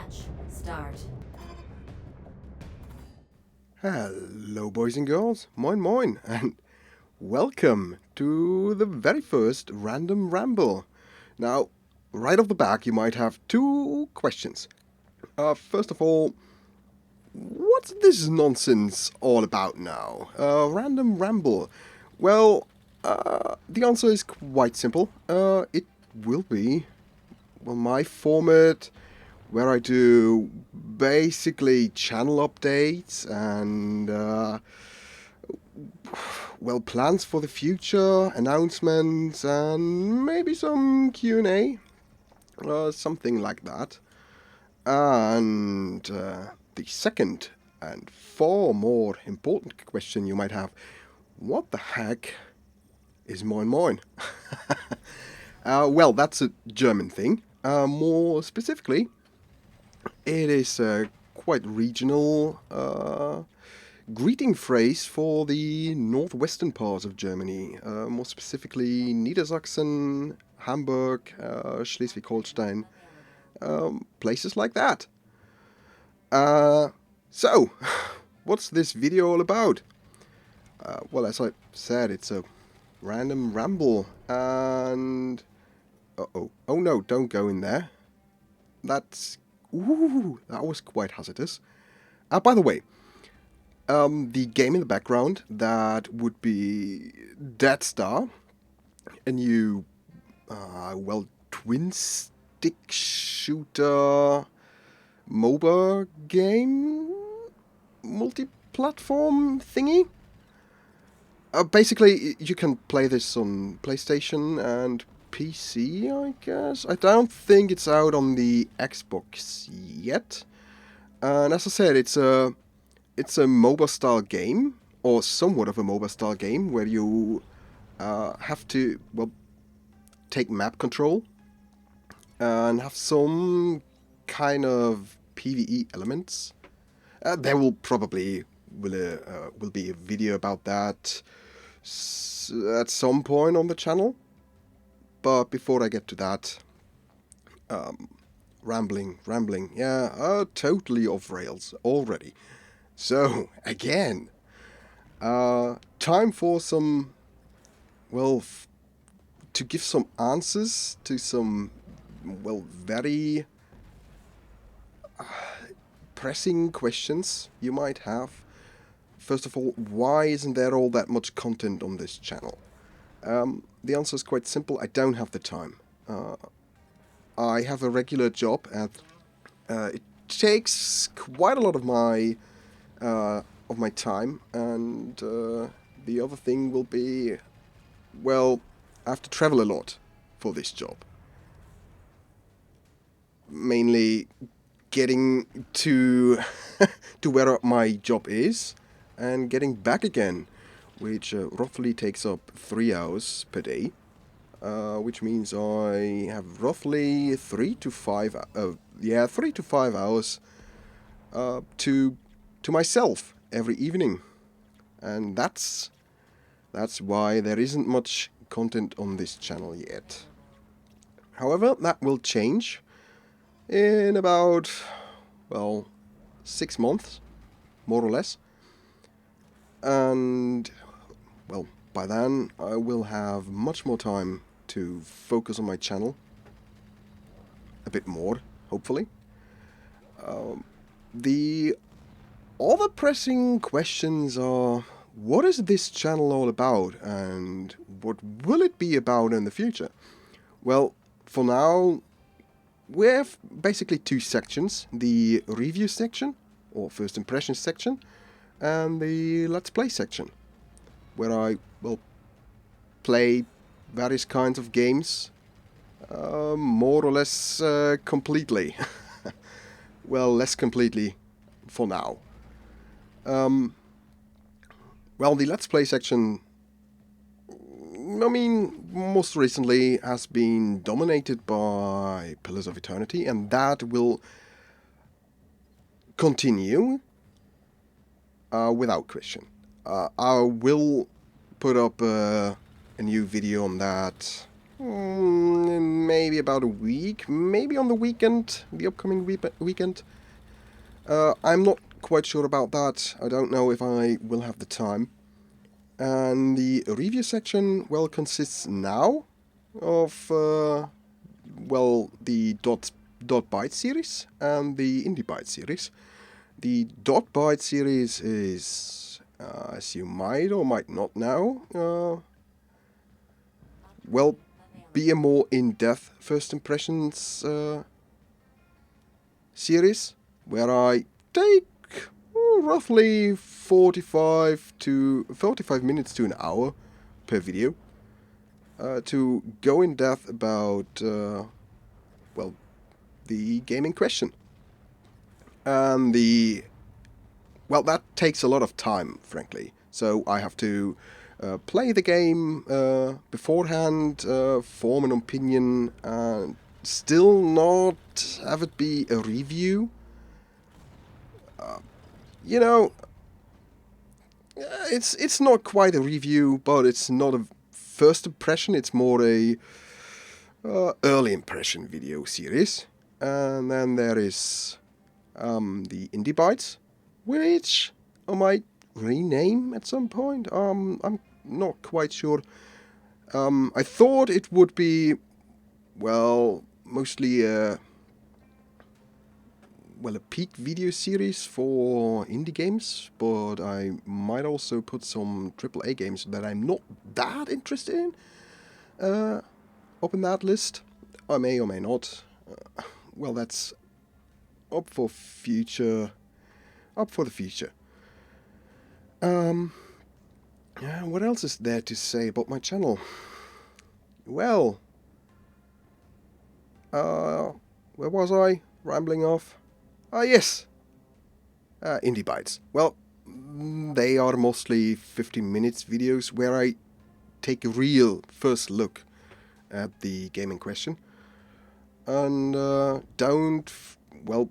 Match start. Hello boys and girls, moin moin, and welcome to the very first Random Ramble. Now, right off the back you might have two questions. First of all, what's this nonsense all about now? Random Ramble. Well, the answer is quite simple. It will be, my format where I do basically channel updates and, plans for the future, announcements, and maybe some Q&A, something like that. And the second and far more important question you might have, what the heck is Moin Moin? Well, that's a German thing. More specifically, it is a quite regional greeting phrase for the northwestern parts of Germany, more specifically Niedersachsen, Hamburg, Schleswig-Holstein, places like that. So, what's this video all about? Well, as I said, it's a random ramble, and... oh no, don't go in there. That was quite hazardous. By the way, the game in the background, that would be Dead Star, a new, twin-stick shooter MOBA game, multi-platform thingy. Basically, you can play this on PlayStation and PC, I guess. I don't think it's out on the Xbox yet. And as I said, it's a MOBA style game, or somewhat of a MOBA style game, where you have to, take map control and have some kind of PvE elements. There will probably will be a video about that at some point on the channel. But before I get to that, rambling, totally off rails already. So, again, time for some, to give some answers to some, very pressing questions you might have. First of all, why isn't there all that much content on this channel? The answer is quite simple. I don't have the time. I have a regular job, and it takes quite a lot of my time. And the other thing will be, I have to travel a lot for this job. Mainly getting to to where my job is and getting back again, which roughly takes up 3 hours per day, which means I have roughly 3 to 5 hours to myself every evening, and that's why there isn't much content on this channel yet. However, that will change in about 6 months, more or less. And, by then I will have much more time to focus on my channel. A bit more, hopefully. The other pressing questions are, what is this channel all about, and what will it be about in the future? Well, for now, we have basically two sections: the review section, or first impressions section, and the Let's Play section, where I will play various kinds of games, more or less completely. Less completely for now. The Let's Play section, most recently has been dominated by Pillars of Eternity, and that will continue without question. I will put up a new video on that Maybe about a week, maybe on the weekend, the upcoming weekend. I'm not quite sure about that. I don't know if I will have the time. And the review section, well, consists now of, well, the .byte series and the NVIDIA series. The .byte series is, as you might or might not know, well, be a more in-depth first impressions series, where I take roughly 45 minutes to an hour per video to go in depth about, well, the game in question. And well, that takes a lot of time, frankly. So I have to play the game beforehand, form an opinion, and still not have it be a review. You know, it's not quite a review, but it's not a first impression. It's more a early impression video series. And then there is the Indie Bytes, which I might rename at some point. I'm not quite sure. I thought it would be, well, mostly a peak video series for indie games, but I might also put some AAA games that I'm not that interested in up in that list. I may or may not. Well, that's up for the future. What else is there to say about my channel? Well, where was I? Rambling off. Ah, yes. Indie Bytes. Well, they are mostly 15 minutes videos where I take a real first look at the game in question. And don't, well,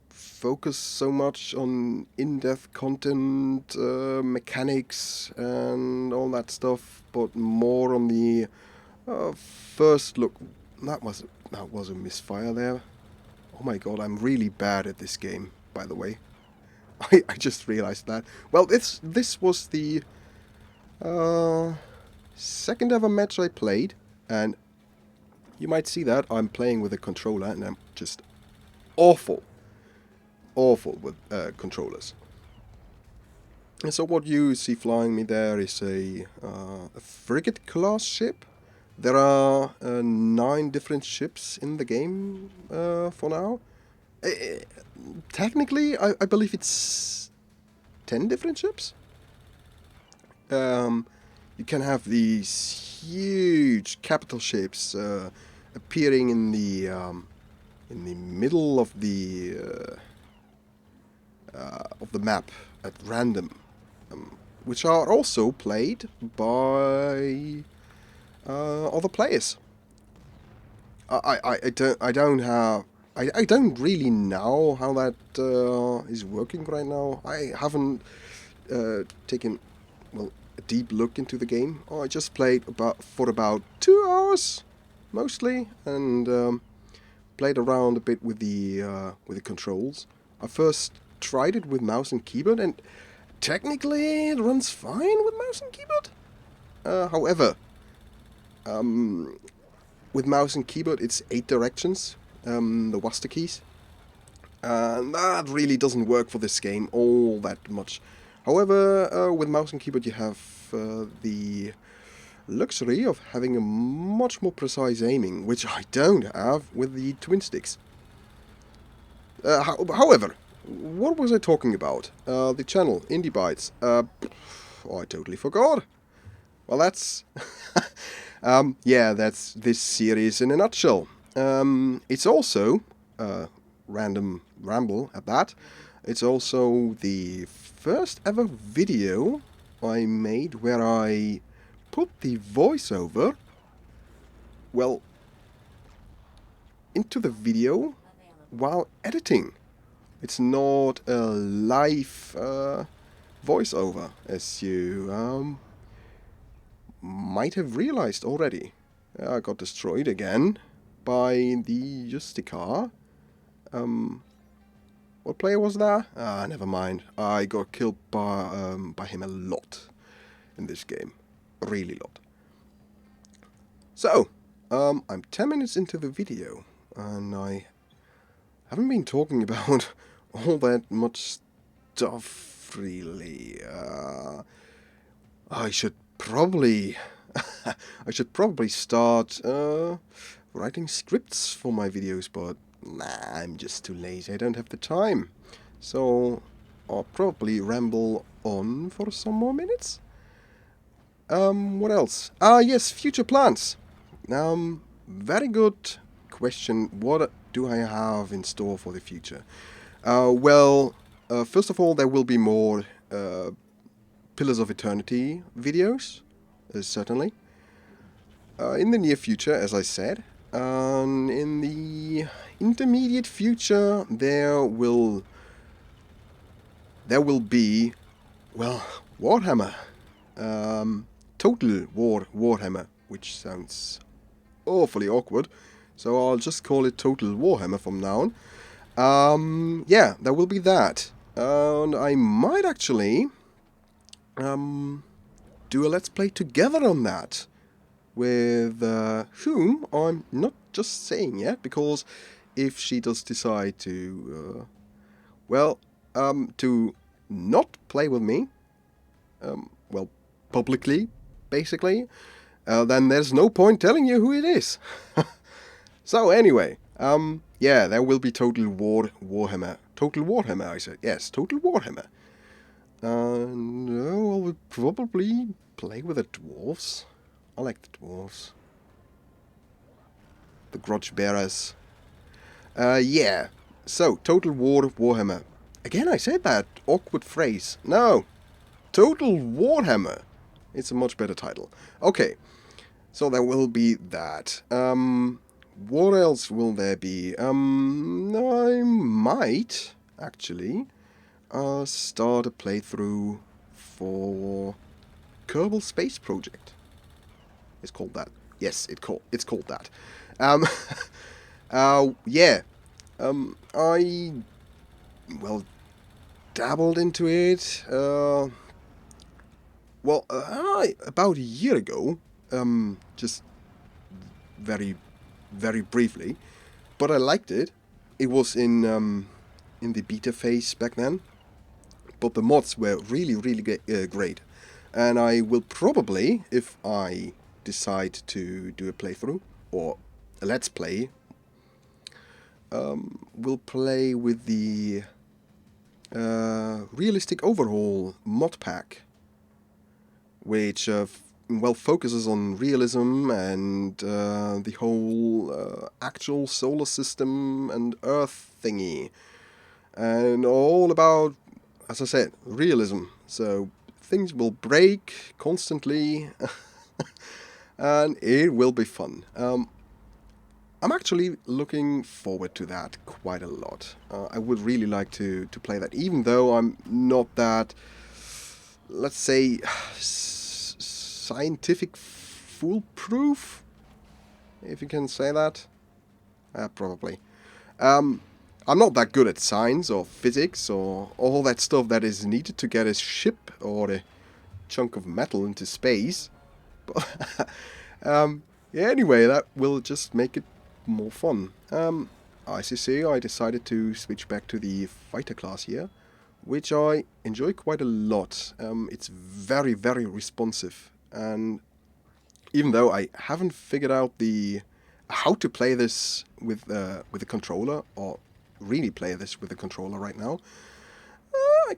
focus so much on in-depth content, mechanics and all that stuff, but more on the first look. That was a misfire there. Oh my god, I'm really bad at this game, by the way. I just realized that. Well, this was the second ever match I played, and you might see that I'm playing with a controller, and I'm just awful with controllers. And so what you see flying me there is a frigate class ship. There are 9 different ships in the game for now. Technically, I believe it's 10 different ships. You can have these huge capital ships appearing in the middle of the map at random, which are also played by other players. I don't really know how that is working right now. I haven't taken, well, a deep look into the game. I just played for about 2 hours, mostly, and played around a bit with the controls. I first tried it with mouse and keyboard, and technically it runs fine with mouse and keyboard. However, with mouse and keyboard, it's 8 directions, the WASD keys. And that really doesn't work for this game all that much. However, with mouse and keyboard you have the luxury of having a much more precise aiming, which I don't have with the twin sticks. However, what was I talking about? The channel, Indie Bytes. Oh, I totally forgot. Well, that's... yeah, that's this series in a nutshell. It's also, random ramble at that, it's also the first ever video I made where I put the voiceover, well, into the video while editing. It's not a live voiceover, as you might have realized already. I got destroyed again by the Justicar. What player was that? Ah, never mind. I got killed by him a lot in this game. Really lot. So, I'm 10 minutes into the video, and I haven't been talking about all that much stuff, really. I should probably... I should probably start writing scripts for my videos, but nah, I'm just too lazy. I don't have the time. So I'll probably ramble on for some more minutes. What else? Ah, yes, future plans. Very good question. What do I have in store for the future? Well, first of all, there will be more Pillars of Eternity videos, certainly. In the near future, as I said. In the intermediate future, there will be, well, Warhammer. Total Warhammer, which sounds awfully awkward. So I'll just call it Total Warhammer from now on. Yeah, there will be that. And I might actually do a Let's Play together on that. With whom I'm not just saying yet, because if she does decide to, to not play with me, well, publicly, basically, then there's no point telling you who it is. So anyway, yeah, there will be Total Warhammer. Total Warhammer, I said. Yes, Total Warhammer. And I will probably play with the dwarves. I like the dwarves. The grudge bearers. Yeah. So, Total Warhammer. Again, I said that awkward phrase. No. Total Warhammer. It's a much better title. Okay. So there will be that. What else will there be? I might, actually, start a playthrough for Kerbal Space Project. It's called that. Yes, it's called that. Yeah. I, well, dabbled into it. About a year ago. Just very, very briefly. But I liked it. It was in the beta phase back then. But the mods were really, really great. And I will probably, if I decide to do a playthrough or a let's play, we'll play with the realistic overhaul mod pack, which focuses on realism and the whole actual solar system and Earth thingy, and all about, as I said, realism. So things will break constantly. And it will be fun. I'm actually looking forward to that quite a lot. I would really like to play that, even though I'm not that, let's say, scientific foolproof, if you can say that. Probably. I'm not that good at science or physics or all that stuff that is needed to get a ship or a chunk of metal into space. Yeah, anyway, that will just make it more fun. As you see, I decided to switch back to the fighter class here, which I enjoy quite a lot. It's very, very responsive, and even though I haven't figured out how to play this with the controller, or really play this with the controller right now, I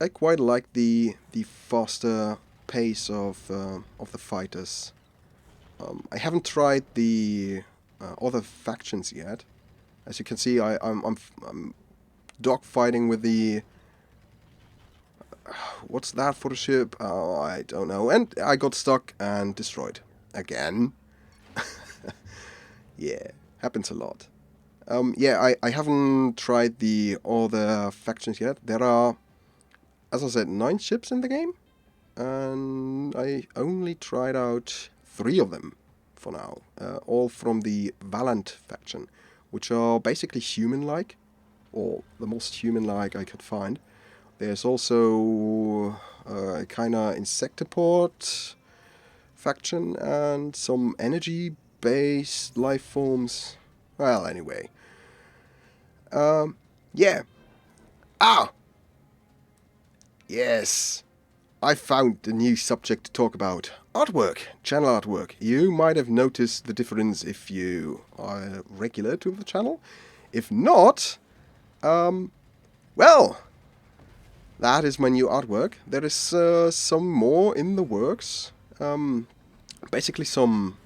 quite like the faster pace of the fighters. I haven't tried the other factions yet. As you can see, I'm dogfighting with the what's that for the ship? Oh, I don't know. And I got stuck and destroyed again. Yeah, happens a lot. Yeah, I haven't tried the other factions yet. There are, as I said, 9 ships in the game, and I only tried out 3 of them for now. All from the Valent faction, which are basically human-like, or the most human-like I could find. There's also a kinda insectopod faction and some energy-based life forms. Well, anyway. Yeah. Ah! Yes! I found a new subject to talk about. Artwork. Channel artwork. You might have noticed the difference if you are regular to the channel. If not, well, that is my new artwork. There is some more in the works. Basically some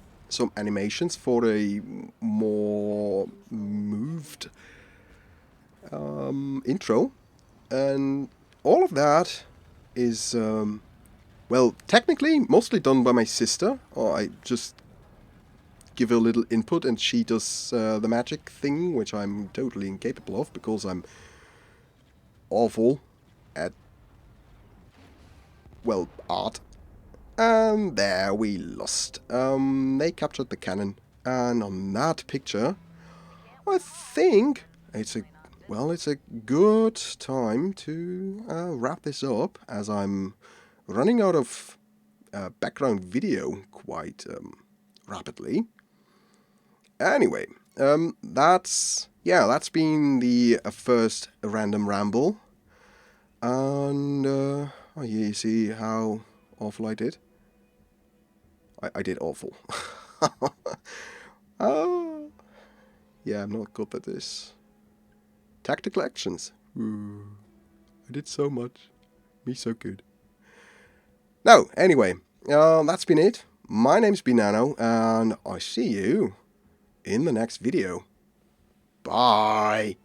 animations for a more moved intro, and all of that is well, technically mostly done by my sister. Or I just give her a little input and she does the magic thing, which I'm totally incapable of because I'm awful at, well, art. And there we lost. They captured the cannon, and on that picture, I think it's a good time to wrap this up, as I'm running out of background video quite rapidly. Anyway, that's been the first random ramble, and oh, yeah, you see how awful I did. I did awful. Yeah, I'm not good at this. Tactical actions. Ooh, I did so much. Me so good. No, anyway, that's been it. My name's been nanO, and I see you in the next video. Bye!